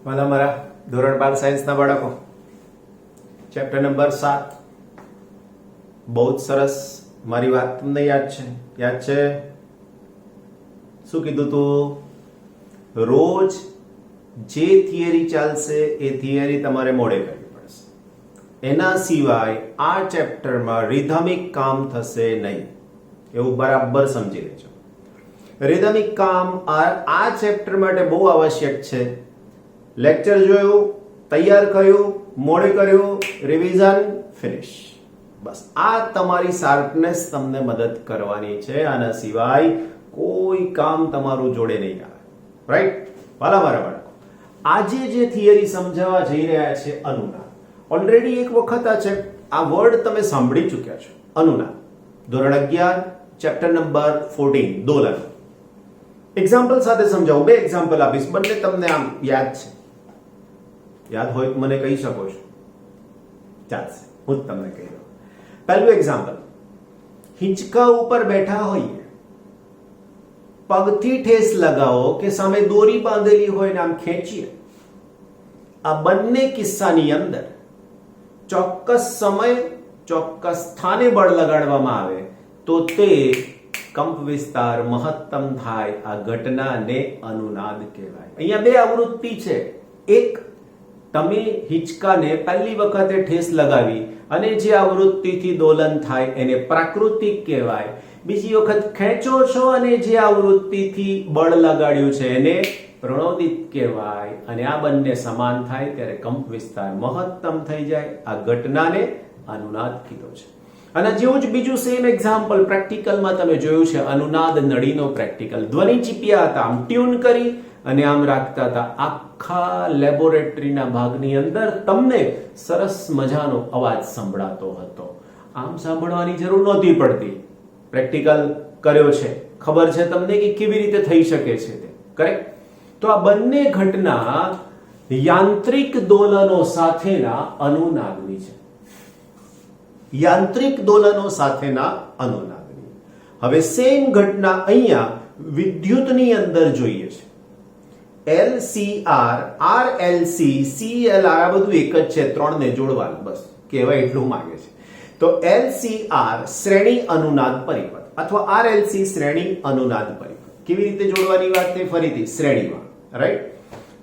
વાલા મારા ધોરણ 12 સાયન્સના બાળકો, ચેપ્ટર નંબર 7 બહુ જ સરસ. મારી વાત તમને યાદ છે? શું કીધું તું? રોજ જે થિયરી ચાલશે એ થિયરી તમારે મોડે કરવી પડશે. એના સિવાય આ ચેપ્ટરમાં રિધમિક કામ થશે નહીં, એવું બરાબર સમજી લેજો. રિધમિક કામ આ ચેપ્ટર માટે બહુ આવશ્યક છે. લેક્ચર જોયું, તૈયાર કર્યું, મોડે કર્યું, રિવિઝન, ફિનિશ. બસ આ તમારી શાર્પનેસ તમને મદદ કરવાની છે. આના સિવાય કોઈ કામ તમારું જોડે નહીં આવે. રાઈટ? વાલા મારા બાળકો, આજે જે થિયરી સમજાવવા જઈ રહ્યા છે અનુનાદ, ઓલરેડી એક વખત આ વર્ડ તમે સાંભળી ચૂક્યા છો. અનુનાદ ધોરણ 11 ચેપ્ટર નંબર 14 દોલન. એક્ઝામ્પલ સાથે સમજાવું. બે એક્ઝામ્પલ આપીશ, બંને તમને આમ યાદ છે. યાદ હોય તો મને કહી શકો છો, ચાલશે, હું જ તમને કહી દઉં. પહેલું એક્ઝામ્પલ, હિંચકા ઉપર બેઠા હોઈએ, પગથી ઠેસ લગાવો કે સામે દોરી બાંધેલી હોય ને આમ ખેંચીએ. આ બંને કિસ્સાની અંદર ચોક્કસ સમય ચોક્કસ સ્થાને બળ લગાડવામાં આવે તો તે કંપ વિસ્તાર મહત્તમ થાય. આ ઘટનાને અનુનાદ કહેવાય. અહીંયા બે આવૃત્તિ છે. એક, તમે હિંચકાને પહેલી વખતે ઠેસ લગાવી અને જે આવૃત્તિથી દોલન થાય એને પ્રાકૃતિક કહેવાય. બીજી વખત ખેંચો છો અને જે આવૃત્તિથી બળ લગાડ્યું છે એને પ્રણોદિત કહેવાય. અને આ બંને સમાન થાય ત્યારે કંપ વિસ્તાર મહત્તમ થઈ જાય. આ ઘટનાને અનુનાદ કીધો છે. અને જેવું જ બીજું સેમ એક્ઝામ્પલ પ્રેક્ટિકલમાં તમે જોયું છે. અનુનાદ નળીનો પ્રેક્ટિકલ. ધ્વનિ ચીપિયા હતા, આમ ટ્યુન કરી અને આમ રાખતા હતા. આખા લેબોરેટરીના ભાગની અંદર તમને સરસ મજાનો અવાજ સંભળાતો હતો. આમ સાંભળવાની જરૂર નહોતી પડતી. પ્રેક્ટિકલ કર્યો છે, ખબર છે તમને કે કેવી રીતે થઈ શકે છે તે. કરેક્ટ? તો આ બંને ઘટના યાંત્રિક દોલનો સાથેના અનુનાદની છે. યાંત્રિક દોલનો સાથેના અનુનાદની. હવે સેમ ઘટના અહીંયા વિદ્યુતની અંદર જોઈએ છે. LCR, RLC, CLR આ બધું એક જ છે. ત્રણને જોડવાનું, બસ કહેવાય એટલું માંગે છે. તો LCR શ્રેણી અનુનાદ પરિપથ અથવા RLC શ્રેણી અનુનાદ પરિપથ. કેવી રીતે જોડવાની વાત છે? ફરીથી શ્રેણીમાં. રાઈટ?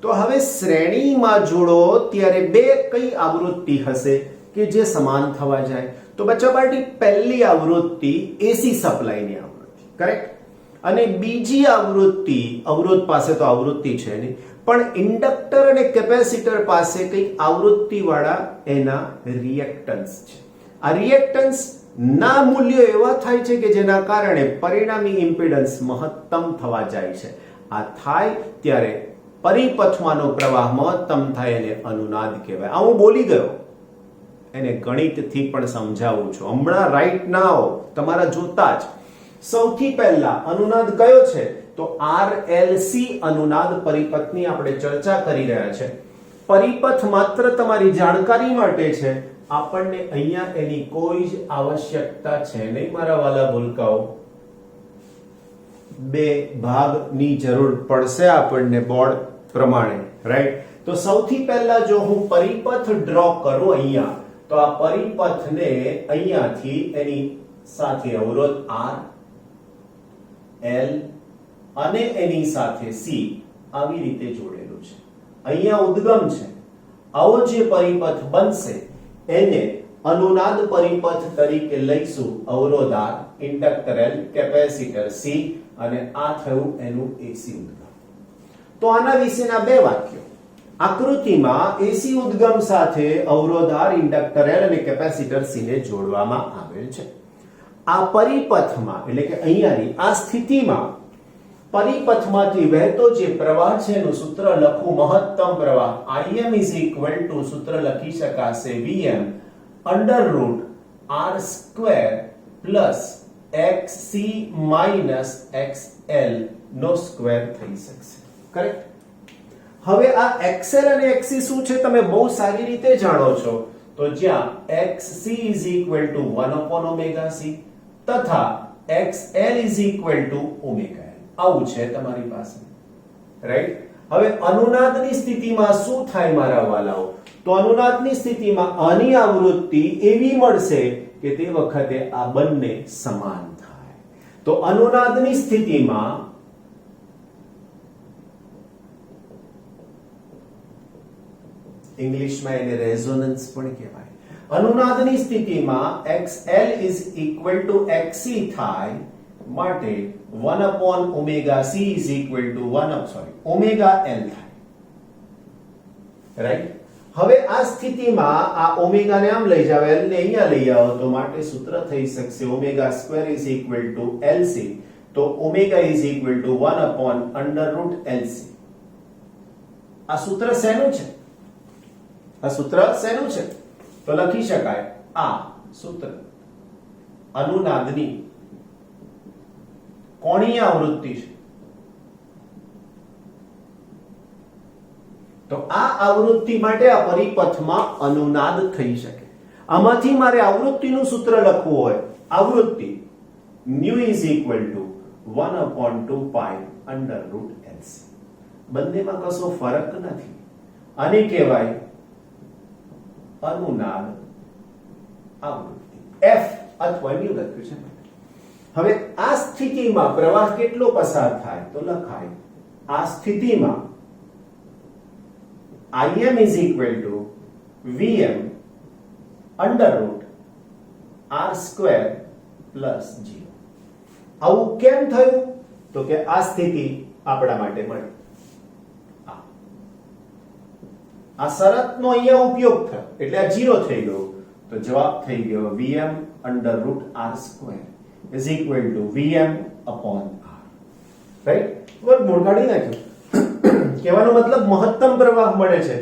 તો હવે શ્રેણીમાં જોડો ત્યારે બે કઈ આવૃત્તિ હશે કે જે સમાન થવા જાય? તો બચ્ચા પાર્ટી, પહેલી આવૃત્તિ AC સપ્લાયની આવૃત્તિ. કરેક્ટ? અને બીજી આવૃત્તિ, અવરોધ પાસે તો આવૃત્તિ છે નહીં, પણ ઇન્ડક્ટર અને કેપેસિટર પાસે કઈ આવૃત્તિ વાળા એના રિએક્ટન્સ છે. આ રિએક્ટન્સ ના મૂલ્યો એવા થાય છે કે જેના કારણે પરિણામી ઇમ્પિડન્સ મહત્તમ થવા જાય છે. આ થાય ત્યારે પરિપથમાંનો પ્રવાહ મહત્તમ થાય અને અનુનાદ કહેવાય. આ હું બોલી ગયો, એને ગણિતથી પણ સમજાવું છું. હમણાં રાઈટ નાઉ તમારા જોતા જ સૌથી પહેલા અનુનાદ કયો છે? તો RLC અનુનાદ પરિપથની આપણે ચર્ચા કરી રહ્યા છે. પરિપથ માત્ર તમારી જાણકારી માટે છે. આપણને અહીંયા એની કોઈ જ આવશ્યકતા છે નહીં મારા વાલા ભૂલકાઓ. બે ભાગની જરૂર પડશે આપણને બોર્ડ પ્રમાણે. રાઈટ? તો સૌથી પહેલા જો હું પરિપથ ડ્રો કરું અહીંયા, તો આ પરિપથને અહીંયાથી એની સાથે અવરોધ R, L અને એની સાથે C આવી રીતે જોડેલું છે. અહીંયા ઉદ્ગમ છે. આવો જે પરિપથ બનશે એને અનુનાદ પરિપથ તરીકે લઈશું. અવરોધ R, inductor L, capacitor C અને આ થયું એનું AC ઉદ્ગમ. તો આના વિશેના બે વાક્યો. આકૃતિમાં AC ઉદ્ગમ સાથે અવરોધ R, ઇન્ડક્ટર L અને કેપેસિટર C ને જોડવામાં આવેલ છે. આ પરિપથમાં એટલે કે અહીંયાની આ સ્થિતિમાં પરિપથમાંથી વહેતો જે પ્રવાહ છે એનું સૂત્ર લખું. મહત્તમ પ્રવાહ Im સૂત્ર લખી શકાશે Vm √R² XC XL નો સ્ક્વેર થઈ શકશે. કરેક્ટ? હવે આ XL અને XC શું છે તમે બહુ સારી રીતે જાણો છો. તો જ્યાં XC (1/ωc) તથા XL (ωL) આવું છે તમારી પાસે. રાઈટ? હવે અનુનાદની સ્થિતિમાં શું થાય મારા વાલાઓ? તો અનુનાદની સ્થિતિમાં આની આવૃત્તિ એવી મળશે કે તે વખતે આ બંને સમાન થાય. તો અનુનાદની સ્થિતિમાં ઇંગ્લિશમાં એને રેઝોનન્સ પણ કહેવાય. અનુનાદની સ્થિતિમાં XL is equal to XC થાય માટે 1 omega C is equal to omega L થાય. રાઈટ? હવે આ સ્થિતિમાં આ ઓમેગા ને આમ લઈ જાવ, L ને અહીંયા લઈ આવો તો માટે સૂત્ર થઈ શકશે omega square is equal to LC. તો omega is equal to 1 under root LC. આ સૂત્ર શેનું છે? આ સૂત્ર શેનું છે? તો લખી શકાય આ સૂત્ર અનુનાદની કોણીય આવૃત્તિ છે. તો આ આવૃત્તિ માટે આ પરિપથમાં અનુનાદ થઈ શકે. આમાંથી મારે આવૃત્તિનું સૂત્ર લખવું હોય, આવૃત્તિ nu is equal to 1/2 pi under root LC. બંનેમાં કશો ફરક નથી. આને કહેવાય અનુનાદ આવૃત્તિ. F અથવા nu લખ્યું છે. હવે આ સ્થિતિમાં પ્રવાહ કેટલો પસાર થાય? તો લખાય આ સ્થિતિમાં Im is equal to Vm under root R square plus 0. આવું કેમ થયું? તો કે આ સ્થિતિ આપણા માટે મળી. આ શરતનો અહીંયા ઉપયોગ થયો એટલે આ 0 થઈ ગયો. તો જવાબ થઈ ગયો Vm under root R square is equal to Vm upon R. Right? વર્ગમૂળ કાઢી નાખ્યું. કહેવાનો મતલબ મહત્તમ પ્રવાહ મળે છે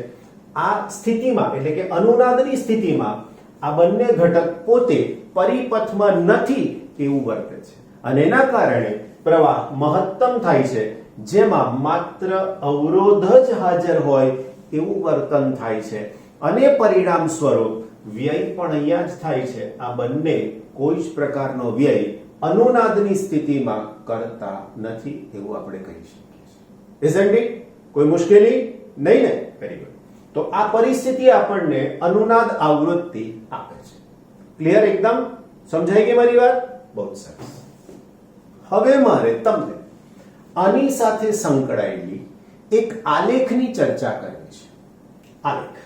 આ સ્થિતિમાં, એટલે કે અનુનાદની સ્થિતિમાં આ બંને ઘટક પોતે પરિપથમાં નથી એવું વર્તે છે અને એના કારણે પ્રવાહ મહત્તમ થાય છે, જેમાં માત્ર અવરોધ જ હાજર હોય એવું વર્તન થાય છે અને પરિણામ સ્વરૂપ વ્યય પણ અહીંયા જ થાય છે. આ બંને કોઈ જ પ્રકારનો વ્યય અનુનાદની સ્થિતિમાં કરતા નથી એવું આપણે કહી શકીએ છીએ. Isn't it? કોઈ મુશ્કેલી નહીં ને? Very good. તો આ પરિસ્થિતિ આપણને અનુનાદ આવૃત્તિ આપે છે. ક્લિયર? એકદમ સમજાઈ ગઈ મારી વાત? બહુ સરસ. હવે મારે તમને આની સાથે સંકળાયેલી એક આલેખની ચર્ચા કરવી છે. આલેખ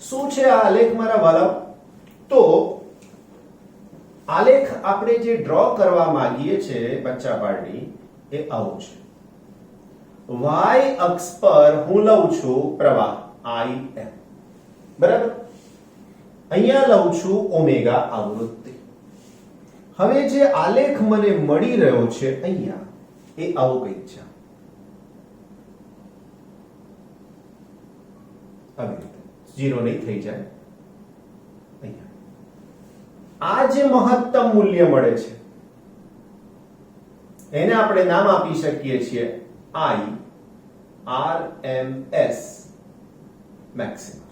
શું છે? આ આલેખ મારા વાલા, તો આલેખ આપણે જે ડ્રો કરવા માંગીએ છીએ બચ્ચા પાર્ટી, એ આવું છે. y અક્ષ પર હું લઉં છું પ્રવાહ Im, બરાબર? અહીંયા લઉં છું ઓમેગા આવૃત્તિ. હવે જે આલેખ મને મળી રહ્યો છે અહીંયા, એ આવો કંઈક છે. આવી રીતે 0 નહીં થઈ જાય. અહીંયા આ જે મહત્તમ મૂલ્ય મળે છે એને આપણે નામ આપી શકીએ છીએ IRMS maximum.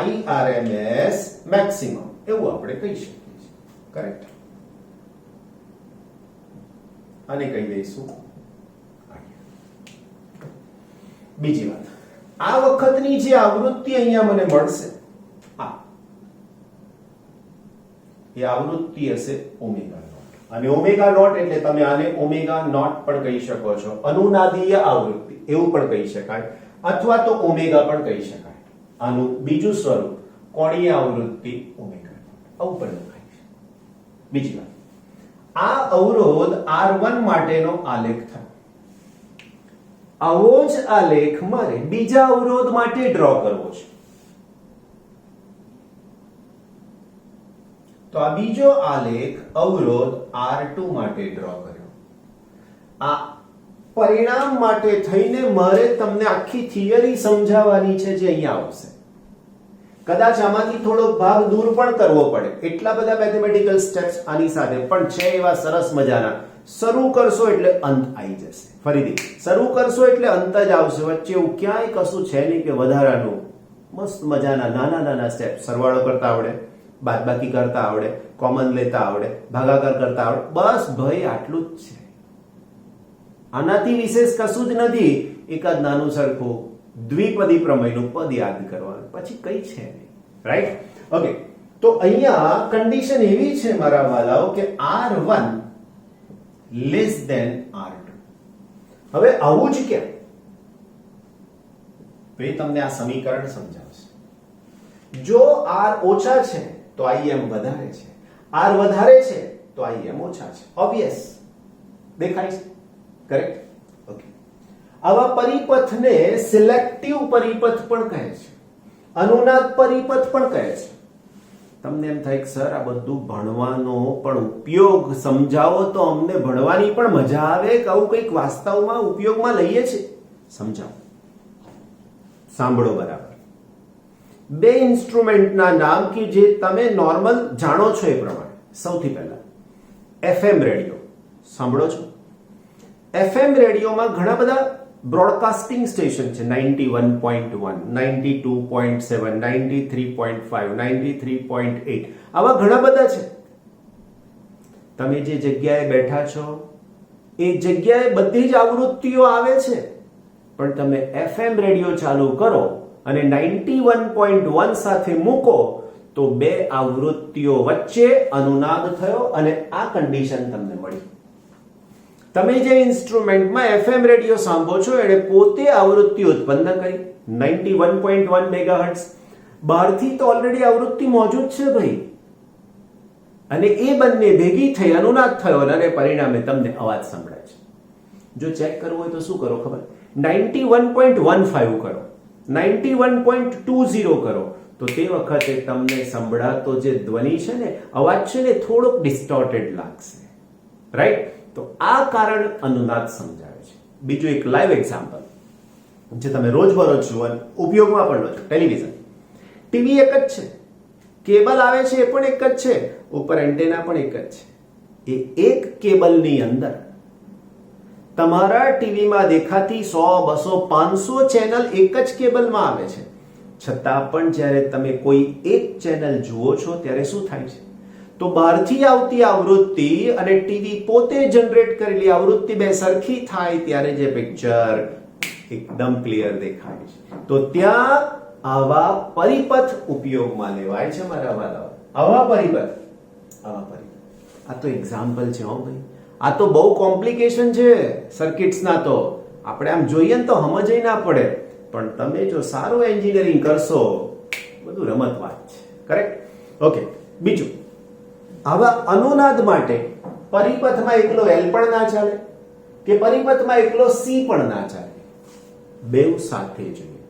IRMS maximum એવું આપણે કહી શકીએ છીએ. કરેક્ટ? આને કહી દઈશું. બીજી વાત, આ વખતની જે આવૃત્તિ અહીંયા મને મળશે, એ આવૃત્તિ હશે ઓમેગા નોટ. અને ઓમેગા નોટ એટલે તમે આને ઓમેગા નોટ પણ કહી શકો છો, અનુનાદીય આવૃત્તિ એવું પણ કહી શકાય, અથવા તો ઓમેગા પણ કહી શકાય. આનું બીજું સ્વરૂપ કોણીય આવૃત્તિ ઓમેગા નોટ આવું પણ લખાય છે. બીજી વાત, આ અવરોધ R1 માટેનો આલેખ થયો. આવો જ આલેખ મારે બીજા અવરોધ માટે ડ્રો કરવો છે. તો આ બીજો આલેખ અવરોધ R2 માટે ડ્રો કર્યો. આ પરિણામ માટે થઈને મારે તમને આખી થિયરી સમજાવવાની છે જે અહીંયા આવશે. કદાચ આમાંથી થોડો ભાગ દૂર પણ કરવો પડે, એટલા બધા મેથેમેટિકલ સ્ટેપ્સ આની સાથે પણ છે એવા સરસ મજાના. શરૂ કરશો એટલે અંત આવી જશે. ફરીથી શરૂ કરશો એટલે અંત જ આવશે. વચ્ચે એવું ક્યાંય કશું છે નહીં કે વધારાનું. મસ્ત મજાના નાના નાના સ્ટેપ, સરવાળો કરતા આવડે, બાદબાકી કરતા આવડે, કોમન લેતા આવડે, ભાગાકાર કરતા આવડે, બસ ભાઈ આટલું જ છે. આનાથી વિશેષ કશું જ નથી. એકાદ નાનું સરખું દ્વિપદી પ્રમેયનું પદ યાદ કરવાનું, પછી કઈ છે નહીં. રાઈટ? ઓકે, તો અહીંયા કન્ડિશન એવી છે મારા વાલાઓ કે R1 લેસ ધેન R2. હવે આવું જ કેમ? તો એ તમને આ સમીકરણ સમજાવશે. જો R ઓછા છે તો Im વધારે છે, R વધારે છે તો Im ઓછા છે. ઓબ્વિયસ દેખાય છે. કરેક્ટ? ઓકે, આવા પરિપથને સિલેક્ટિવ પરિપથ પણ કહે છે, અનુનાદ પરિપથ પણ કહે છે. તમને એમ થાય કે સર આ બધું ભણવાનો પણ ઉપયોગ સમજાવો તો અમને ભણવાની પણ મજા આવે કે આવું કંઈક વાસ્તવમાં ઉપયોગમાં લઈએ છે. સમજાવો, સાંભળો બરાબર. બે ઇન્સ્ટ્રુમેન્ટના નામ કે જે તમે નોર્મલ જાણો છો એ પ્રમાણે. સૌથી પહેલા FM રેડિયો સાંભળો છો? FM રેડિયોમાં ઘણા બધા બ્રોડકાસ્ટિંગ સ્ટેશન છે. 91.1, 92.7, 93.5, 93.8 આવા ઘણા બધા છે. તમે જે જગ્યાએ બેઠા છો એ જગ્યાએ બધી જ આવૃત્તિઓ આવે છે, પણ તમે FM રેડિયો ચાલુ કરો અને 91.1 સાથે મૂકો તો બે આવૃત્તિઓ વચ્ચે અનુનાદ થયો અને આ કન્ડિશન તમને મળી. તમે જે ઇન્સ્ટ્રુમેન્ટમાં FM રેડિયો સાંભળો છો એને પોતે આવૃત્તિ ઉત્પન્ન કરી 91.1 મેગાહર્ટ્ઝ. બહારથી તો ઓલરેડી આવૃત્તિ મોજૂદ છે ભાઈ, અને એ બંને ભેગી થઈ અનુનાદ થયો અને પરિણામે તમને અવાજ સંભળાય છે. જો ચેક કરવું હોય તો શું કરો ખબર? 91.15 કરો, 91.20 કરો, તો તે વખતે તમને સંભળાતો જે ધ્વનિ છે ને, અવાજ છે ને, થોડોક ડિસ્ટોર્ટેડ લાગશે. રાઈટ? તો આ કારણ અનુનાદ સમજાવે છે. બીજું એક લાઈવ એક્ઝામ્પલ જે તમે રોજબરોજ જુઓ ઉપયોગમાં પણ લો છો. ટેલિવિઝન, ટીવી એક જ છે, કેબલ આવે છે એ પણ એક જ છે, ઉપર એન્ટેના પણ એક જ છે. એ એક કેબલની અંદર તમારા ટીવીમાં દેખાતી 100, 200, 500 ચેનલ એક જ કેબલમાં આવે છે. છતાં પણ જ્યારે તમે કોઈ એક ચેનલ જુઓ છો ત્યારે શું થાય છે? તો બહારથી આવતી આવૃત્તિ અને ટીવી પોતે જનરેટ કરેલી આવૃત્તિ બે સરખી થાય ત્યારે જે પિક્ચર એકદમ ક્લિયર દેખાય છે. તો ત્યાં આવા પરિપથ ઉપયોગમાં લેવાય છે મારા વાલાઓ. આવા પરિપથ. આ તો એક્ઝામ્પલ છે હો ભાઈ. આ તો બહુ કોમ્પ્લિકેશન છે સર્કિટ્સના. તો આપણે આમ જોઈએ ને તો સમજ ના પડે, પણ તમે જો સારું એન્જિનિયરિંગ કરશો બધું રમત વાત છે. કરેક્ટ? ઓકે, બીજું, આવા અનુનાદ માટે પરિપથમાં એકલો L પણ ના ચાલે કે પરિપથમાં એકલો C પણ ના ચાલે, બેવ સાથે જોઈએ.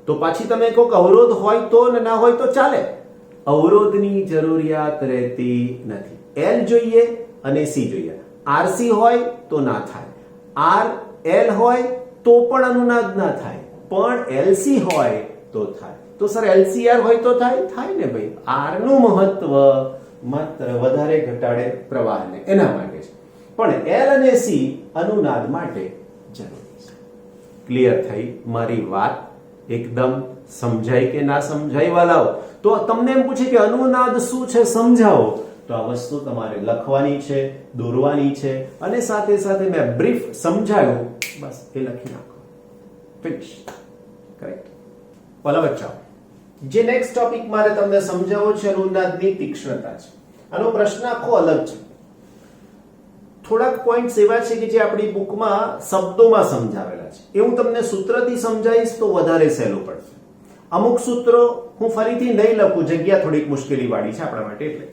તો પાછી તમે કહો કે અવરોધ હોય તો ને ના હોય તો ચાલે. અવરોધની જરૂરિયાત રહેતી નથી. L જોઈએ અને C જોઈએ. RC હોય તો ના થાય, RL હોય તો પણ અનુનાદ ના થાય, પણ LC હોય તો થાય. તો સર LCR હોય તો થાય ને ભાઈ. R નું મહત્વ માત્ર વધારે ઘટાડે પ્રવાહને, એના માટે છે. પણ L અને C અનુનાદ માટે જરૂરી છે. ક્લિયર થઈ મારી વાત? એકદમ સમજાય કે ના સમજાય વાલાઓ? તો તમને એમ પૂછે કે અનુનાદ શું છે સમજાવો, તો આ વસ્તુ તમારે લખવાની છે, દોરવાની છે, અને સાથે સાથે મેં બ્રીફ સમજાયું બસ એ લખી નાખો. ફિનિશ. કરેક્ટ? ભલા બચ્ચાઓ, જે નેક્સ્ટ ટોપિક મારે તમને સમજાવવો છે અનુનાદની તીક્ષ્ણતા છે. આનો પ્રશ્ન આખો અલગ છે. થોડાક પોઈન્ટ્સ એવા છે કે જે આપણી બુકમાં શબ્દોમાં સમજાવેલા છે. એ હું તમને સૂત્રથી સમજાવીશ તો વધારે સહેલું પડશે. અમુક સૂત્રો હું ફરીથી નહીં લખું, જગ્યા થોડીક મુશ્કેલી વાળી છે આપણા માટે. એટલે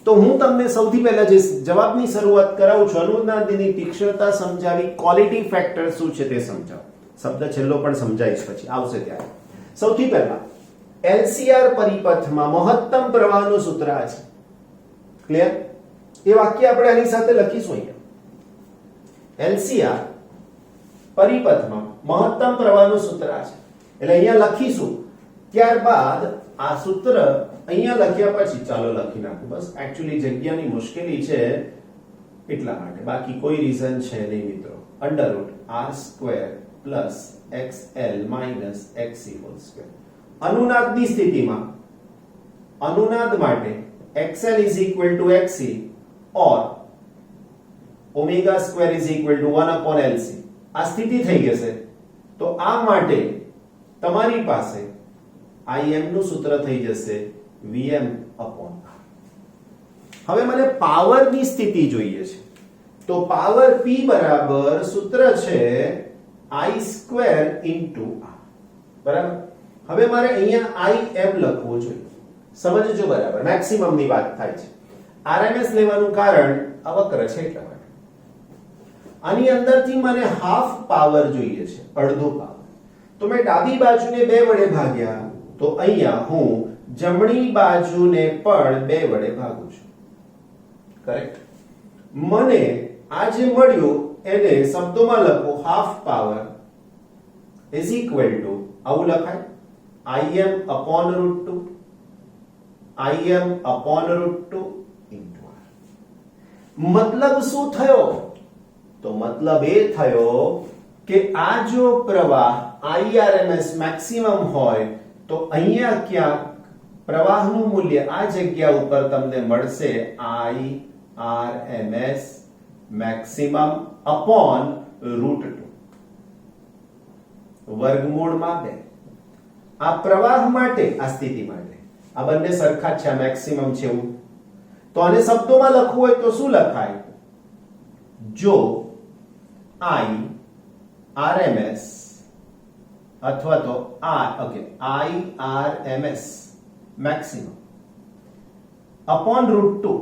તો હું તમને સૌથી પહેલા જે જવાબની શરૂઆત કરાવું છું, અનુનાદની તીક્ષ્ણતા સમજાવી, ક્વોલિટી ફેક્ટર શું છે તે સમજાવું. શબ્દ છેલ્લો પણ સમજાવીશ, પછી આવશે ત્યારે. સૌથી પહેલા LCR પરિપથમાં મહત્તમ પ્રવાહનું સૂત્ર આ છે. ક્લિયર? એ વાક્ય આપણે આની સાથે લખીશું અહીંયા. LCR પરિપથમાં મહત્તમ પ્રવાહનું સૂત્ર આ છે. એટલે અહીંયા લખીશું. ત્યારબાદ આ સૂત્ર અહીંયા લખ્યા પછી ચાલો લખી નાખું. બસ એકચ્યુઅલી જગ્યાની મુશ્કેલી છે એટલા માટે, બાકી કોઈ રીઝન છે નહીં મિત્રો. √R² + XL - XC². અનુનાદની સ્થિતિમાં અનુનાદ માટે XL = XC or ω² = 1/LC. આ સ્થિતિ થઈ જશે તો આ માટે તમારી પાસે Im નું સૂત્ર થઈ જશે Vm upon R. હવે મને પાવરની સ્થિતિ જોઈએ છે તો પાવર P બરાબર સૂત્ર છે I² into R. બરાબર. હવે મારે અહીંયા Im લખવું જોઈએ. સમજજો બરાબર, મેક્સિમમ ની વાત થાય છે. RMS લેવાનું કારણ આ વક્ર છે એટલા માટે. આની અંદરથી મને હાફ પાવર જોઈએ છે, અડધો પાવર. તો મેં ડાબી બાજુને 2 વડે ભાગ્યા તો અહીંયા હું જમણી બાજુને પણ 2 વડે ભાગું છું. કરેક્ટ. મને આ જે મળ્યું એને શબ્દોમાં લખો half power is equal two આવું લખાય Im upon √2 Im upon √2 into R. મતલબ શું થયો? તો મતલબ એ થયો કે આ જો પ્રવાહ IRMS મેક્સિમમ હોય તો અહીંયા ક્યાંક પ્રવાહનું મૂલ્ય આ જગ્યા ઉપર તમને મળશે IRMS મેક્સિમમ upon √2 વર્ગમૂળમાં 2. આ પ્રવાહ માટે, આ સ્થિતિ માટે આ બંને સરખા છે, મેક્સિમમ છે એવું. તો આને શબ્દોમાં લખવું હોય તો શું લખાય? જો IRMS અથવા તો IRMS મેક્સિમમ upon √2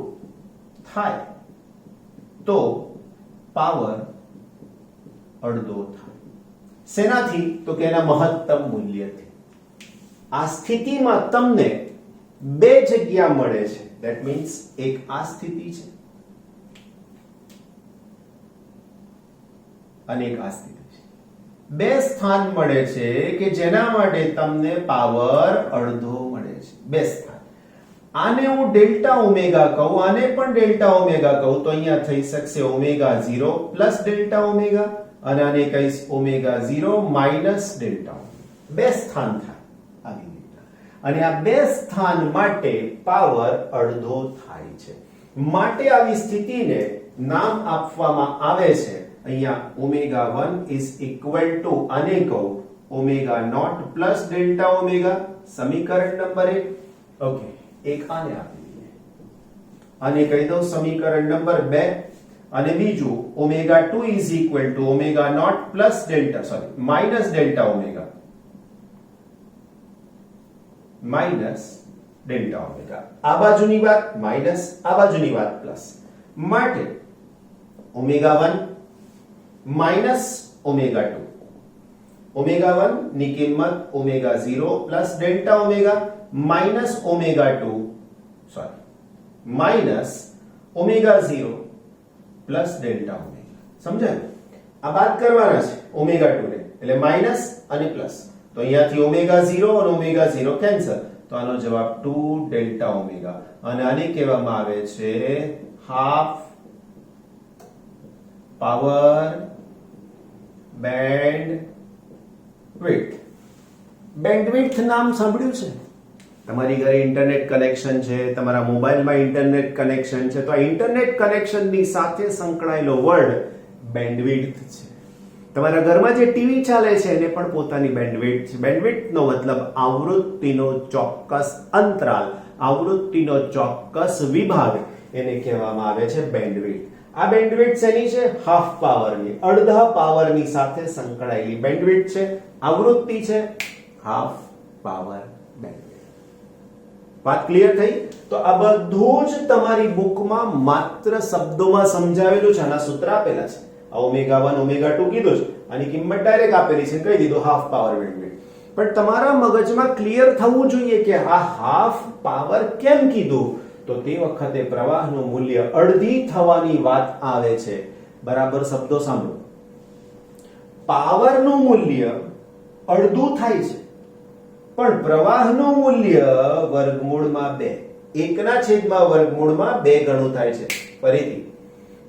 થાય તો પાવર અડધો થાય. શેનાથી? તો કે એના મહત્તમ મૂલ્યથી. આ સ્થિતિમાં તમને 2 જગ્યા મળે છે. ધેટ મીન્સ એક આ સ્થિતિ છે અને એક આ સ્થિતિ છે. 2 સ્થાન મળે છે કે જેના માટે તમને પાવર અડધો મળે છે. 2 સ્થાન. આને હું ડેલ્ટા ઓમેગા કહું, આને પણ ડેલ્ટા ઓમેગા કહું તો અહીંયા થઈ શકશે ઓમેગા 0 પ્લસ ડેલ્ટા ઓમેગા અને આને કહીશ ઓમેગા 0 માઇનસ ડેલ્ટા. 2 સ્થાન થાય આવી રીતે. અને આ 2 સ્થાન માટે પાવર અડધો થાય છે. માટે આવી સ્થિતિને નામ આપવામાં આવે છે અહીંયા ઓમેગા 1 ઇઝ ઇક્વલ ટુ આને કહું omega not plus delta omega. સમીકરણ નંબર 1. ઓકે, એક આને આપી દઈએ, આને કહી દઉં સમીકરણ નંબર 2. અને બીજું omega 2 is equal to omega not plus delta minus delta omega minus delta omega. આ બાજુની વાત માઇનસ, આ બાજુની વાત પ્લસ. માટે ઓમેગા 1 માઇનસ ઓમેગા 2. ઓમેગા 1 ની કિંમત omega 0 plus delta omega minus omega 2 minus omega 0 plus delta omega. સમજાય? આ બાદ કરવાના છે ઓમેગા 2 ને, એટલે માઇનસ અને પ્લસ. તો અહીંયાથી ઓમેગા 0 અને ઓમેગા 0 કેન્સલ, તો આનો જવાબ 2 ડેલ્ટા ઓમેગા. અને આને કહેવામાં આવે છે હાફ પાવર બેન્ડવિડ્થ. બેન્ડવિડ્થ નામ સાંભળ્યું છે? તમારી ઘરે ઇન્ટરનેટ કનેક્શન છે, તમારા મોબાઈલમાં ઇન્ટરનેટ કનેક્શન છે, તો આ ઇન્ટરનેટ કનેક્શનની સાથે સંકળાયેલો વર્ડ બેન્ડવિડ્થ છે. તમારા ઘરમાં જે ટીવી ચાલે છે એને પણ પોતાની બેન્ડવિડ્થ છે. બેન્ડવિડ્થનો મતલબ આવૃત્તિનો ચોક્કસ અંતરાલ, આવૃત્તિનો ચોક્કસ વિભાગ, એને કહેવામાં આવે છે બેન્ડવિડ્થ. આ બેન્ડવિડ્થ શેની છે? હાફ પાવરની, અડધા પાવરની સાથે સંકળાયેલી બેન્ડવિડ્થ છે. આવૃત્તિ છે હાફ પાવર બેન્ડવિડ્થ. વાત ક્લિયર થઈ? તો આ બધું જ તમારી બુકમાં માત્ર શબ્દોમાં સમજાવેલું છે. આના સૂત્ર આપેલા છે. આ ઓમેગા 1 ઓમેગા 2 કીધું છે, આની કિંમત ડાયરેક્ટ આપેલી છે, કહી દીધું હાફ પાવર બેન્ડવિડ્થ. પણ તમારા મગજમાં ક્લિયર થવું જોઈએ કે આ હાફ પાવર કેમ કીધું? તો તે વખતે પ્રવાહનું મૂલ્ય અડધી થવાની વાત આવે છે. બરાબર શબ્દો સાંભળો. પાવરનું મૂલ્ય અડધું થાય છે પણ પ્રવાહનું મૂલ્ય વર્ગમૂળમાં 2, 1/વર્ગમૂળમાં 2 ગણું થાય છે. ફરીથી,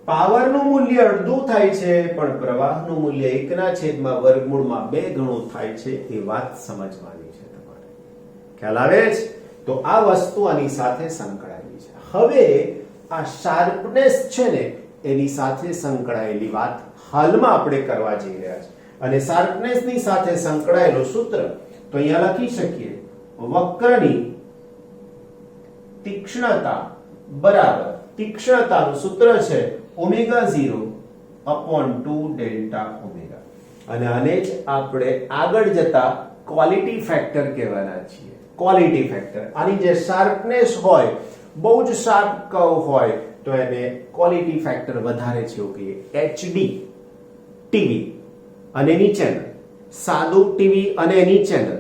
પાવરનું મૂલ્ય અડધું થાય છે પણ પ્રવાહનું મૂલ્ય 1/વર્ગમૂળમાં 2 ગણું થાય છે. એ વાત સમજવાની છે તમારે. ખ્યાલ આવે છે? તો આ વસ્તુ આની સાથે સંકળાયેલી છે. હવે આ શાર્પનેસ છે ને એની સાથે સંકળાયેલી વાત હાલમાં આપણે કરવા જઈ રહ્યા છે અને શાર્પનેસની સાથે સંકળાયેલું સૂત્ર તો અહીંયા લખી શકીએ વક્રની તીક્ષ્ણતા બરાબર તીક્ષ્ણતાનું સૂત્ર છે ઓમેગા 0 અપોન 2 ડેલ્ટા ઓમેગા અને આને જ આપણે આગળ જતા ક્વોલિટી ફેક્ટર કહેવાના છીએ ક્વોલિટી ફેક્ટર આની જે શાર્પનેસ હોય બહુ જ શાર્પ કર્વ હોય તો એને ક્વોલિટી ફેક્ટર વધારે છે એવું કહીએ એચડી ટીવી અને એની ચેનલ સાદું ટીવી અને એની ચેનલ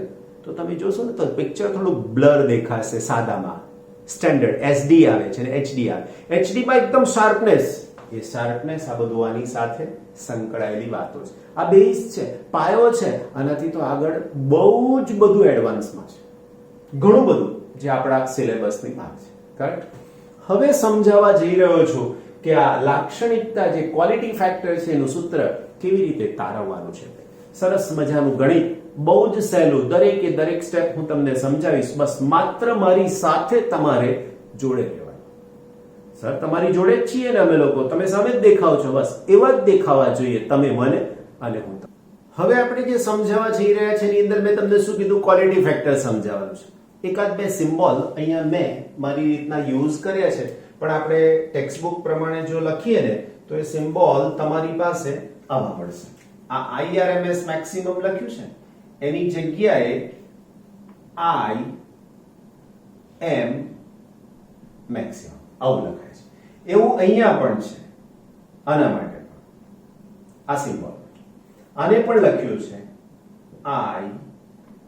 તો તમે જોશો ને તો પિક્ચર થોડું બ્લર દેખાશે સાદામાં સ્ટેન્ડર્ડ એસડી આવે છે અને એચડી આવે એચડી માં એકદમ શાર્પનેસ એ શાર્પનેસ આ બધું આની સાથે સંકળાયેલી વાતો છે આ બેઝ છે પાયો છે આનાથી તો આગળ બહુ જ બધું એડવાન્સમાં છે ઘણું બધું જે આપણા સિલેબસની ભાગ છે કરેક્ટ હવે સમજાવવા જઈ રહ્યો છું કે આ લાક્ષણિકતા જે ક્વોલિટી ફેક્ટર છે એનું સૂત્ર કેવી રીતે તારવવાનું છે સરસ મજાનું ગણિત બહુ જ સહેલું દરેકે દરેક સ્ટેપ હું તમને સમજાવીશ બસ માત્ર મારી સાથે તમારે જોડે રહેવાનું સર તમારી જોડે જ છીએ ને અમે લોકો તમે સામે જ દેખાવ છો બસ એવા જ દેખાવા જોઈએ તમે મને અને હું હવે આપણે જે સમજાવવા જઈ રહ્યા છે એની અંદર મેં તમને શું કીધું ક્વોલિટી ફેક્ટર સમજાવવાનું છે એકાદ બે સિમ્બોલ અહીંયા મેં મારી રીતના યુઝ કર્યા છે પણ આપણે ટેક્સ્ટબુક પ્રમાણે જો લખીએ ને તો એ સિમ્બોલ તમારી પાસે આવા મળશે આ IRMS મેક્સિમમ લખ્યું છે એની જગ્યાએ IM મેક્સિમમ આવું લખાય છે એવું અહીંયા પણ છે આના માટે પણ આ સિમ્બોલ આને પણ લખ્યું છે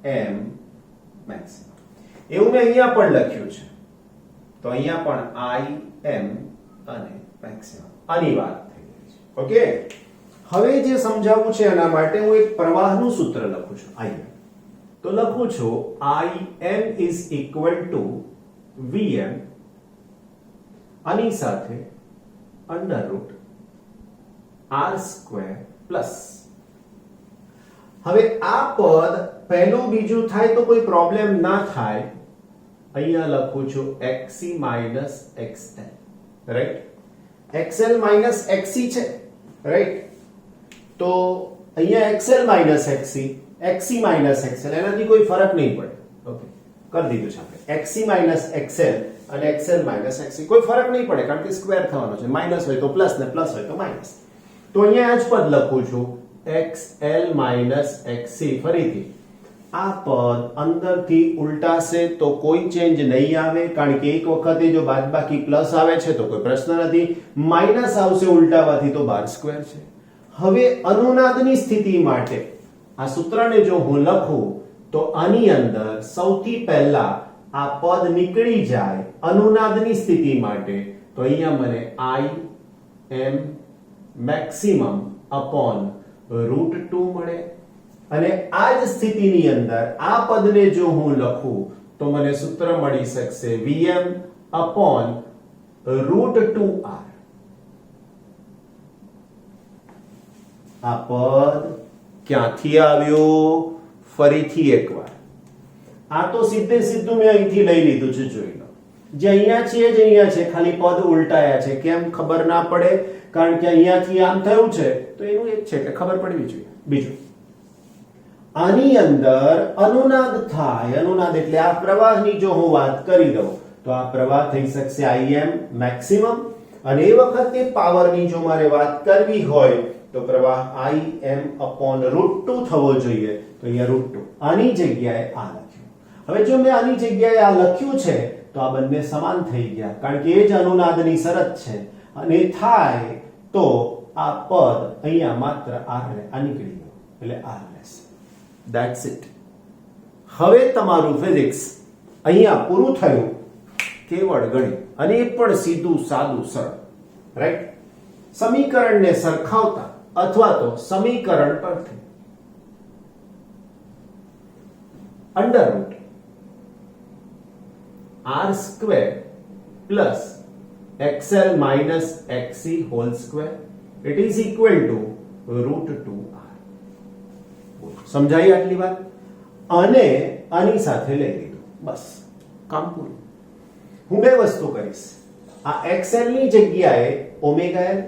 IM મેક્સિમમ એવું મેં અહીંયા પણ લખ્યું છે તો અહીંયા પણ IM અને મેક્સિમમ આની વાત થઈ રહી છે ઓકે હવે જે સમજાવવું છે એના માટે હું એક પ્રવાહનું સૂત્ર લખું છું IM તો લખું છું IM is equal to VM આની સાથે under route R square plus હવે આ પદ પહેલું બીજું થાય તો કોઈ પ્રોબ્લેમ ના થાય અહીંયા લખું છું XC minus XL right XL minus XC છે રાઈટ તો અહીંયા XL minus XC XC minus XL એનાથી કોઈ ફરક નહીં પડે ઓકે કરી દીધું છે આપણે XC minus XL અને XL minus XC કોઈ ફરક નહીં પડે કારણ કે સ્ક્વેર થવાનો છે માઈનસ હોય તો પ્લસ ને પ્લસ હોય તો માઈનસ તો અહીંયા આ જ પદ લખું છું XL minus XC ફરીથી આ પદ અંદરથી ઉલટાશે તો કોઈ ચેન્જ નહીં આવે કારણ કે એક વખતે જો બાદબાકી પ્લસ આવે છે તો કોઈ પ્રશ્ન નથી માઈનસ આવશે ઉલટાવાથી તો બાર સ્ક્વેર છે હવે અનુનાદની સ્થિતિ માટે આ સૂત્રને જો હું લખું તો આની અંદર સૌથી પહેલા આ પદ નીકળી જાય અનુનાદની સ્થિતિ માટે તો અહીંયા મને IM મેક્સિમમ અપોન √2 મળે અને આ જ સ્થિતિની અંદર આ પદને જો હું લખું તો મને સૂત્ર મળી શકશે VM અપોન √2R આ પદ ક્યાંથી આવ્યો ફરીથી એકવાર આ તો સીધે સીધું મેં અહીંથી લઈ લીધું છે જોઈ લો જે અહીંયા છે જ અહીંયા છે ખાલી પદ ઉલટાયા છે કેમ ખબર ના પડે કારણ કે અહીંયાથી આમ થયું છે તો એનું એક છે કે ખબર પડવી જોઈએ બીજું આની અંદર અનુનાદ થાય અનુનાદ એટલે આ પ્રવાહની જો હું વાત કરી દઉં તો આ પ્રવાહ થઈ શકશે IM મેક્સિમમ અને એ વખતે પાવરની જો મારે વાત કરવી હોય તો પ્રવાહ IM upon √2 થવો જોઈએ તો અહીંયા √2 આની જગ્યાએ આ લખ્યું હવે જો મેં આની જગ્યાએ આ લખ્યું છે તો આ બંને સમાન થઈ ગયા કારણ કે એ જ અનુનાદની શરત છે અને થાય તો આ પદ અહીંયા માત્ર R આ નીકળી ગયો એટલે R રહેશે ધેટ્સ ઇટ હવે તમારું ફિઝિક્સ અહીંયા પૂરું થયું કેવળ ગણિત અને એ પણ સીધું સાદું સરળ રાઈટ સમીકરણને સરખાવતા અથવા તો સમીકરણ પરથી under route R square plus XL minus XC whole square it is equal two √2R સમજાઈ આટલી વાત અને આની સાથે લઈ લીધું બસ કામ પૂરું હું બે વસ્તુ કરીશ આ XL ની જગ્યાએ ઓમેગા L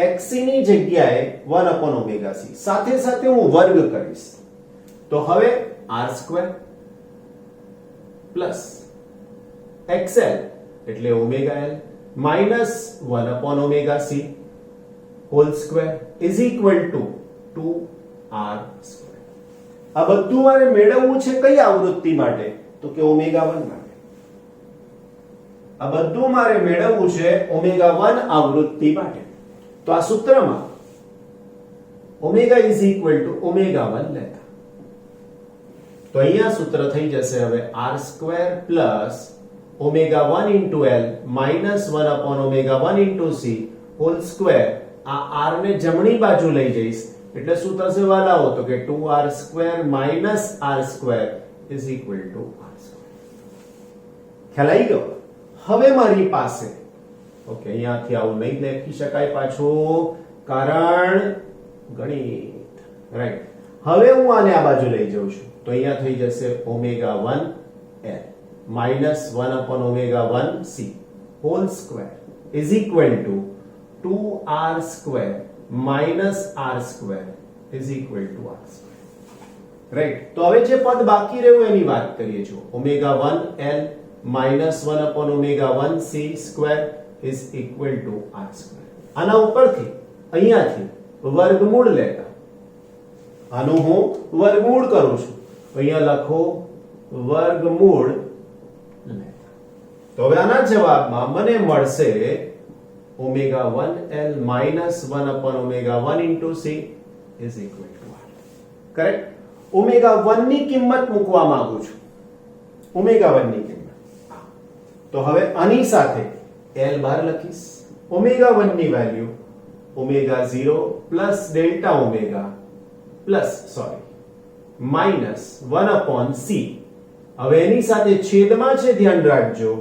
xc ની જગ્યાએ 1 upon omega c, સાથે સાથે હું વર્ગ કરીશ તો હવે r² પ્લસ xl એટલે omega l minus 1 upon omega c whole square is equal two 2r². આ બધું મારે મેળવવું છે કઈ આવૃત્તિ માટે? તો કે ઓમેગા 1 માટે. આ બધું મારે મેળવવું છે ઓમેગા 1 આવૃત્તિ માટે. તો આ સૂત્રમાં omega is equal to omega 1 લેતા તો અહીંયા સૂત્ર થઈ જશે હવે r² plus omega 1 into l minus 1 upon omega 1 into c whole square. આ r ને જમણી બાજુ લઈ જઈશ એટલે શું થશે વાલાઓ? તો કે 2r² minus r² is equal two r². ખ્યાલ આવી ગયો? હવે મારી પાસે ઓકે અહીંયાથી આવું નહીં લખી શકાય પાછું, કારણ ગણિત, રાઈટ. હવે હું આને આ બાજુ લઈ જાઉં છું તો અહીંયા થઈ જશે omega 1 l minus 1 upon omega 1 c whole square is equal two 2r² minus r² is equal two r². Right. તો હવે જે પદ બાકી રહ્યું એની વાત કરીએ છો. Omega 1 l minus 1 upon omega 1 c square is equal two r². આના ઉપરથી અહીંયાથી વર્ગમૂળ લેતા આનું હું વર્ગમૂળ કરું છું તો અહીંયા લખો વર્ગમૂળ લેતા. તો હવે આના જવાબમાં મને મળશે omega 1l minus 1 upon omega 1 into c is equal to r. Correct. Omega 1 ની કિંમત મૂકવા માંગુ છું. ઓમેગા 1 ની કિંમત તો હવે આની સાથે l બાર લખીશ. ઓમેગા 1 ની value omega 0 plus delta omega plus minus 1 upon c. હવે એની સાથે છેદમાં છે, ધ્યાન રાખજો,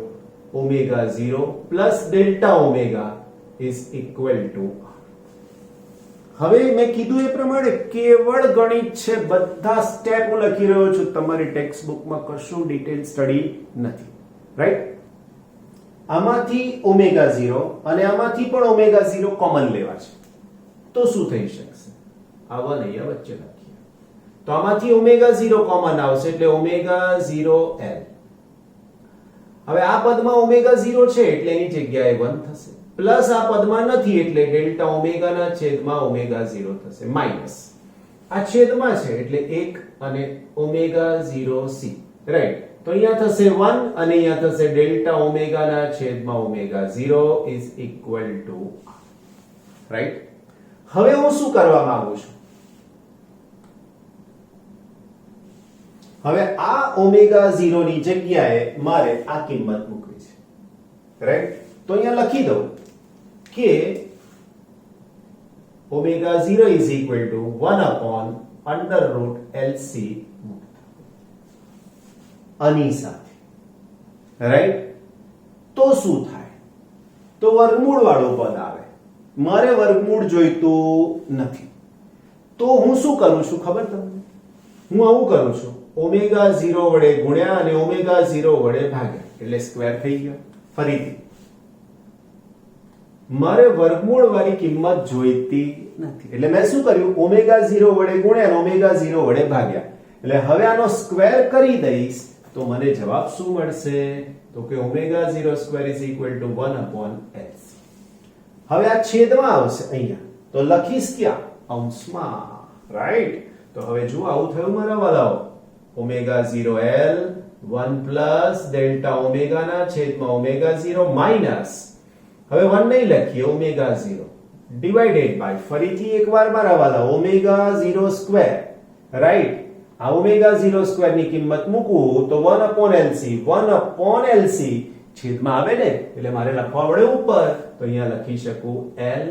omega 0 plus delta omega is equal to r. હવે મેં કીધું એ પ્રમાણે કેવળ ગણિત છે, બધા સ્ટેપ હું લખી રહ્યો છું, તમારી ટેક્સ્ટ બુકમાં કશું ડિટેલ સ્ટડી નથી, રાઈટ. આમાંથી ઓમેગા 0 અને આમાંથી પણ ઓમેગા 0 કોમન લેવા છે તો શું થઈ શકશે? આ 1 અહીંયા વચ્ચે લખીએ તો આમાંથી ઓમેગા 0 કોમન આવશે એટલે ઓમેગા 0l. હવે આ પદમાં ઓમેગા 0 છે એટલે એની જગ્યાએ 1 થશે, પ્લસ આ પદમાં નથી એટલે ડેલ્ટા ઓમેગા ના છેદમાં ઓમેગા 0 થશે, માઇનસ આ છેદમાં છે એટલે 1 અને ઓમેગા 0c, રાઈટ. તો અહીંયા થશે 1 અને અહીંયા થશે ડેલ્ટા ઓમેગા ના છેદમાં omega 0 is equal to r, right. હવે હું શું કરવા માંગુ છું? હવે આ ઓમેગા 0 ની જગ્યાએ મારે આ કિંમત મૂકવી છે, રાઈટ. તો અહીંયા લખી દઉં કે omega 0 is equal to 1 upon under route LC આની સાથે, રાઈટ. તો શું થાય? તો વર્ગમૂળ વાળું પદ આવે. મારે વર્ગમૂળ જોઈતું નથી તો હું શું કરું છું ખબર તમને? હું આવું કરું છું, ઓમેગા 0 વડે ગુણ્યા અને ઓમેગા 0 વડે ભાગ્યા એટલે સ્ક્વેર થઈ ગયો. ફરીથી મારે વર્ગમૂળ વાળી કિંમત જોઈતી નથી એટલે મેં શું કર્યું? ઓમેગા 0 વડે ગુણ્યા અને ઓમેગા 0 વડે ભાગ્યા એટલે હવે આનો સ્ક્વેર કરી દઈશ તો મને જવાબ શું મળશે? તો કે omega 0 square is equal to 1 upon LC. હવે આ છેદમાં આવશે અહીંયા તો લખીશ ક્યાં? અંશમાં, રાઈટ. તો હવે જો આવું થયું મારા વાલાઓ, omega 0l 1 plus delta omega ના છેદમાં ઓમેગા 0 માઇનસ હવે 1 નહીં લખીએ ઓમેગા 0 ડિવાઇડેડ બાય ફરીથી એકવાર મારા વાલા ઓમેગા 0 સ્ક્વેર, રાઈટ. આ ઓમેગા 0 સ્ક્વેર ની કિંમત મૂકું તો 1 upon LC 1 upon LC છેદમાં આવે ને એટલે મારે લખવા પડે ઉપર તો અહીંયા લખી શકું L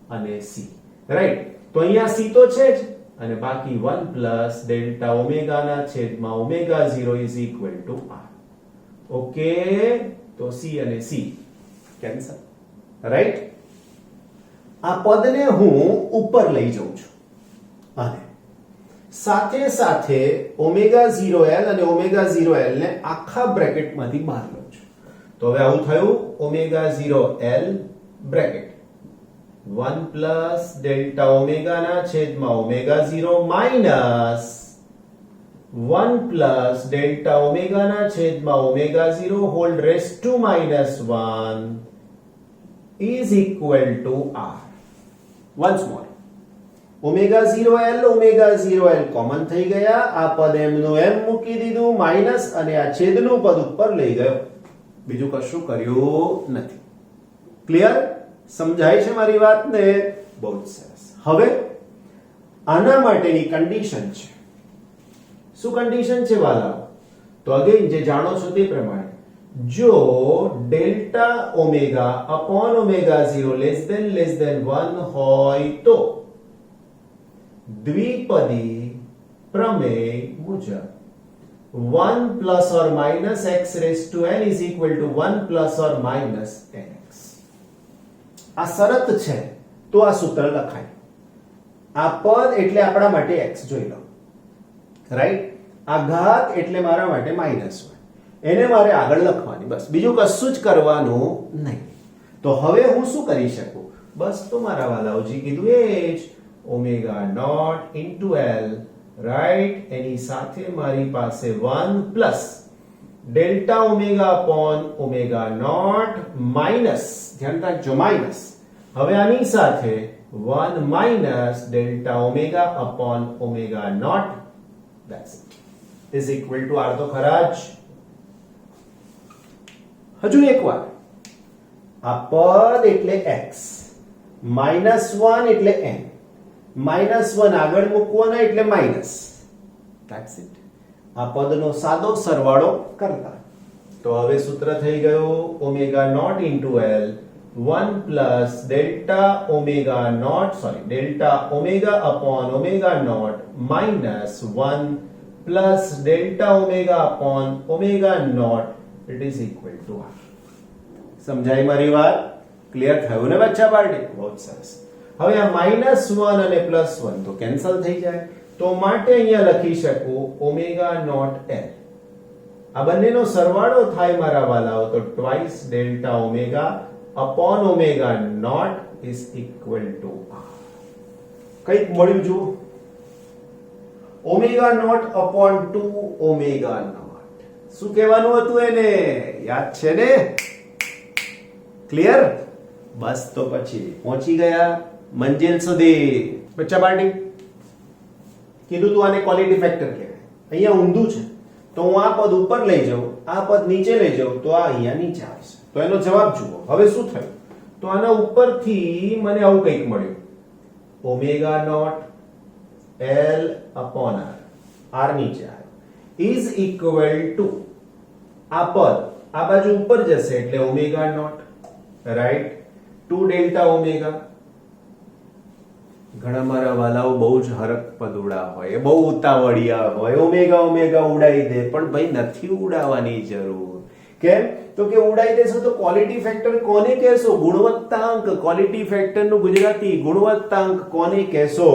અને C, રાઈટ. તો અહીંયા C તો છે જ અને બાકી 1 પ્લસ ડેલ્ટા ઓમેગા ના છેદમાં omega 0 is equal to r. Okay, તો C અને C કેન્સલ, રાઈટ. આ પદને હું ઉપર લઈ જાઉં છું અને સાથે સાથે ઓમેગા 0l અને ઓમેગા 0l ને આખા બ્રેકેટમાંથી બહાર લઉં છું. તો હવે આવું થયું omega 0l bracket 1 plus delta omega ના છેદમાં omega 0 minus 1 plus delta omega ના છેદમાં omega 0 whole raise to minus 1 is equal to r. Once more. ઓમેગા 0l કોમન થઈ ગયા, આ પદ એમનું એમ મૂકી દીધું, માઇનસ અને આ છેદનું પદ ઉપર લઈ ગયો, બીજું કશું કર્યું નથી. ક્લિયર? સમજાય છે મારી વાતને? બહુ જ સરસ. હવે આના માટેની કન્ડિશન છે. શું કન્ડિશન છે વાલાઓ? તો અગેન જે જાણો છો તે પ્રમાણે, જો delta omega upon omega 0 less than 1 હોય તો દ્વિપદી પ્રમેય મુજબ 1 plus or minus x raised to n is equal to 1 plus or minus nx. આ શરત છે તો આ સૂત્ર લખાય. આ પદ એટલે આપણા માટે x જોઈ લો, રાઈટ? આ ઘાત એટલે મારા માટે માઇનસ 1, એને મારે આગળ લખવાની, બસ બીજું કશું જ કરવાનું નહીં. તો હવે હું શું કરી શકું? બસ તો મારા વાલાઓજી કીધું એ જ, omega not into l, right? એની સાથે મારી પાસે 1 plus delta omega upon omega not minus, ધ્યાન રાખજો માઇનસ, હવે આની સાથે 1 minus delta omega upon omega not, that's it, is equal to r. તો ખરા જ. હજુ એક વાર, આ પદ એટલે x, -1 એટલે n, -1 આગળ મૂકવાના એટલે માઇનસ, ધેટ્સ ઇટ. આ પદનો સાદો સરવાળો કરતા તો હવે સૂત્ર થઈ ગયું omega not into l 1 plus delta omega upon omega not minus 1 plus delta omega upon omega not, it is equal to r. સમજાય મારી વાત? ક્લિયર થયું ને બચ્ચા પાર્ટી? બહુ સરસ. હવે આ -1 અને +1 તો કેન્સલ થઈ જાય, તો માટે અહીંયા લખી શકું ઓમેગા નોટ l. આ બંનેનો સરવાળો થાય મારા વાલાઓ તો twice delta omega upon omega not is equal to r. કઈક મળ્યું જુઓ, omega not upon 2 omega not. શું કહેવાનું હતું એને? યાદ છે ને? ક્લિયર? બસ તો પછી પહોંચી ગયા મંજિલ સુધી. બચ્ચા પાર્ટી કીધું તું આને ક્વોલિટી ફેક્ટર કહેવાય. અહીંયા ઊંધું છે તો હું આ પદ ઉપર લઈ જાઉં, આ પદ નીચે લઈ જાઉં તો આ અહીંયા નીચે આવશે. તો એનો જવાબ જુઓ. હવે શું થયું? તો આના ઉપરથી મને આવું કંઈક મળ્યું, omega not l upon r, r નીચે આવ્યો, ઇઝ ઇક્વલ ટુ આ પદ આ બાજુ ઉપર જશે એટલે omega not, right, 2 delta omega. ઘણા મારા વાલાઓ બહુ જ હરક પદુડા હોય, બહુ ઉતાવળિયા હોય, ઓમેગા ઓમેગા ઉડાઈ દે, પણ ભાઈ નથી ઉડાવવાની જરૂર. કેમ? તો કે ઉડાઈ દેશો તો ક્વોલિટી ફેક્ટર કોને કહેશો? ગુણવત્તાંક. ક્વોલિટી ફેક્ટર નું ગુજરાતી ગુણવત્તાંક કોને કહેશો?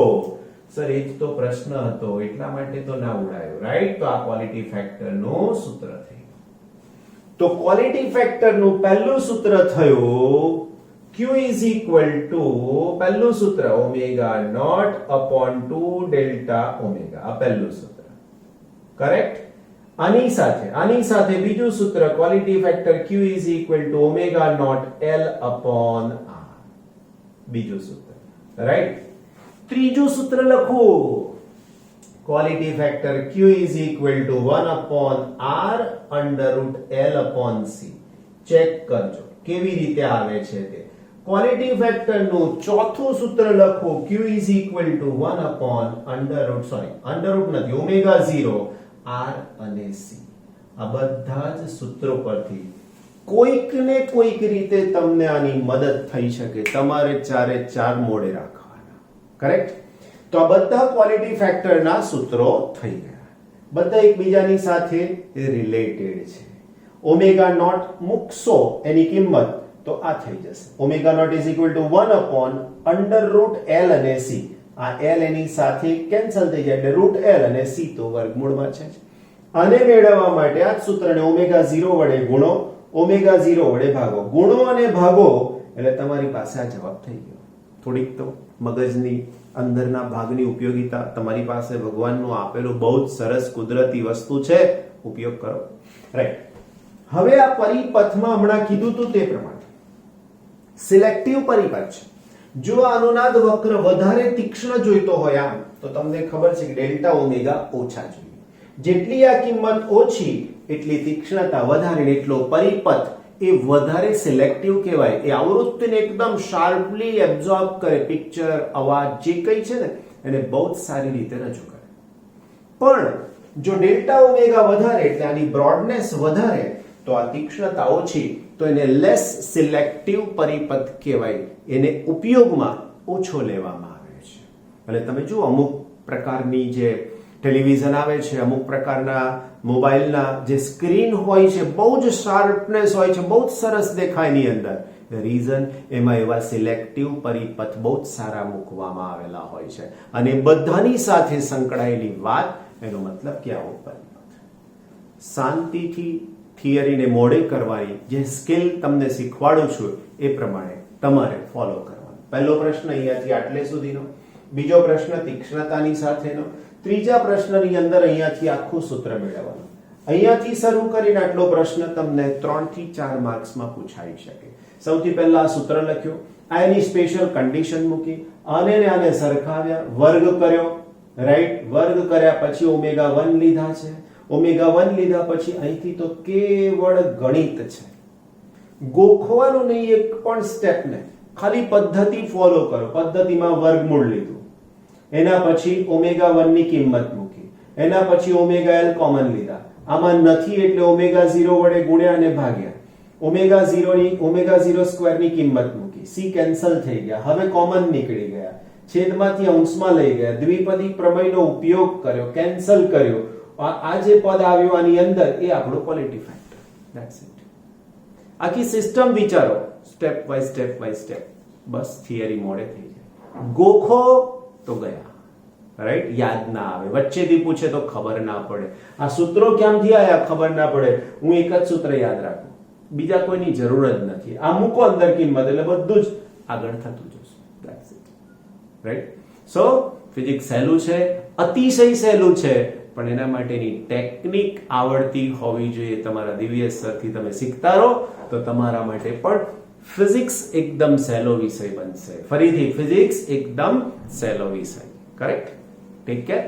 સર એ જ તો પ્રશ્ન હતો, એટલા માટે તો ના ઉડાયો, રાઈટ? તો આ ક્વોલિટી ફેક્ટર નું સૂત્ર થયું. તો ક્વોલિટી ફેક્ટર નું પહેલું સૂત્ર થયું Q is equal to, પહેલું સૂત્ર omega not upon 2 delta omega, આ પહેલું સૂત્ર, કરેક્ટ? આની સાથે બીજું સૂત્ર quality factor Q is equal to omega not L upon R, બીજું સૂત્ર, રાઈટ? ત્રીજું સૂત્ર લખો, quality factor Q is equal to 1 upon R under root L upon C. Check કરજો કેવી રીતે આવે છે તે. ક્વોલિટી ફેક્ટર નું ચોથું સૂત્ર લખો, Q is equal to 1 upon under root નથી, ઓમેગા 0 R અને C. આ બધા જ સૂત્રો પરથી કોઈક ને કોઈક રીતે તમને આની મદદ થઈ શકે, તમારે ચારે ચાર મોડે રાખવાના, કરેક્ટ? તો આ બધા ક્વોલિટી ફેક્ટરના સૂત્રો થઈ ગયા, બધા એકબીજાની સાથે રિલેટેડ છે. ઓમેગા નોટ મૂકશો એની કિંમત તો આ થઈ જશે, omega not is equal to 1 upon under root L અને C. આ L એની સાથે કેન્સલ થઈ જાય એટલે રૂટ L અને C તો વર્ગમૂળમાં છે. આને મેળવવા માટે આ સૂત્રને ઓમેગા 0 વડે ગુણો, ઓમેગા 0 વડે ભાગો. ગુણો અને ભાગો એટલે તમારી પાસે આ જવાબ થઈ ગયો. થોડીક તો મગજની અંદરના ભાગની ઉપયોગિતા તમારી પાસે ભગવાનનું આપેલું બહુ જ સરસ કુદરતી વસ્તુ છે, ઉપયોગ કરો. રાઈટ. હવે આ પરિપથમાં હમણાં કીધું હતું તે પ્રમાણે સિલેક્ટિવ પરિપથ છે. જો આ અનુનાદ વક્ર વધારે તીક્ષ્ણ જોઈતો હોય આમ, તો તમને ખબર છે કે ડેલ્ટા ઓમેગા ઓછા જોઈએ. જેટલી આ કિંમત ઓછી એટલી તીક્ષ્ણતા વધારે, એટલો પરિપથ એ વધારે સિલેક્ટિવ કહેવાય. એ આવૃત્તિને એકદમ શાર્પલી એબ્ઝોર્બ કરે, પિક્ચર, અવાજ જે કંઈ છે ને એને બહુ જ સારી રીતે રજૂ કરે. પણ જો ડેલ્ટા ઓમેગા વધારે એટલે આની બ્રોડનેસ વધારે, તો આ તીક્ષ્ણતા ઓછી, તો એને લેસ સિલેક્ટિવ પરિપથ કહેવાય. એને ઉપયોગમાં ઓછો લેવામાં આવે છે. અને તમે જુઓ અમુક પ્રકારની જે ટેલિવિઝન આવે છે, અમુક પ્રકારના મોબાઈલના જે સ્ક્રીન હોય છે, બહુ જ શાર્પનેસ હોય છે, બહુ જ સરસ દેખાય એની અંદર. રીઝન એમાં એવા સિલેક્ટિવ પરિપથ બહુ જ સારા મૂકવામાં આવેલા હોય છે. અને બધાની સાથે સંકળાયેલી વાત, એનો મતલબ કે આવો પરિપથ શાંતિથી થિયરીને મોડે કરવાની જે સ્કિલ તમને શીખવાડું છું એ પ્રમાણે તમારે ફોલો કરવાનું. પહેલો પ્રશ્ન અહીંયાથી આટલે સુધીનો, બીજો પ્રશ્ન તીક્ષ્ણતાની સાથેનો, ત્રીજા પ્રશ્નની અંદર અહીંયાથી આખું સૂત્ર મેળવવાનું. અહીંયાથી શરૂ કરીને આટલો પ્રશ્ન તમને 3 થી 4 માર્ક્સમાં પૂછાઈ શકે. સૌથી પહેલા આ સૂત્ર લખ્યું, આ એની સ્પેશિયલ કન્ડિશન મૂકી, આને ને આને સરખાવ્યા, વર્ગ કર્યો. રાઈટ. વર્ગ કર્યા પછી ઓમેગા 1 લીધા છે. ઓમેગા 1 લીધા પછી અહીંથી તો કેવળ ગણિત છે, ગોખવાનું નહીં એક પણ સ્ટેપ ને, ખાલી પદ્ધતિ ફોલો કરો. પદ્ધતિમાં વર્ગમૂળ લીધું, એના પછી ઓમેગા 1 ની કિંમત મૂકી, એના પછી ઓમેગા એલ કોમન લીધા. આમાં નથી એટલે ઓમેગા 0 વડે ગુણ્યા અને ભાગ્યા. ઓમેગા 0 સ્ક્વેર ની કિંમત મૂકી, સી કેન્સલ થઈ ગયા, હવે કોમન નીકળી ગયા, છેદમાંથી અંશમાં લઈ ગયા, દ્વિપદી પ્રમેયનો ઉપયોગ કર્યો, કેન્સલ કર્યો. આ જે પદ આવ્યું આની અંદર એ આપણું ક્વોલિટી ફેક્ટર. That's it. આખી સિસ્ટમ વિચારો, step by step by step. બસ થિયરી મોડે થઈ જાય. ગોખો તો ગયા. રાઈટ. યાદ ના આવે, વચ્ચેથી પૂછે તો ખબર ના પડે. આ સૂત્રો ક્યાંથી આયા ખબર ના પડે. હું એક જ સૂત્ર યાદ રાખું, બીજા કોઈની જરૂર જ નથી. આ મૂકો અંદર કિંમત એટલે બધું જ આગળ થતું જશે. That's it. Right. So physics સહેલું છે, અતિશય સહેલું છે, પણ એના માટેની ટેકનિક આવડતી હોવી જોઈએ. તમારા દિવ્ય સરથી તમે શીખતા રહો તો તમારા માટે પણ ફિઝિક્સ એકદમ સહેલો વિષય બનશે. ફરીથી ફિઝિક્સ એકદમ સહેલો વિષય. કરેક્ટ. Take care.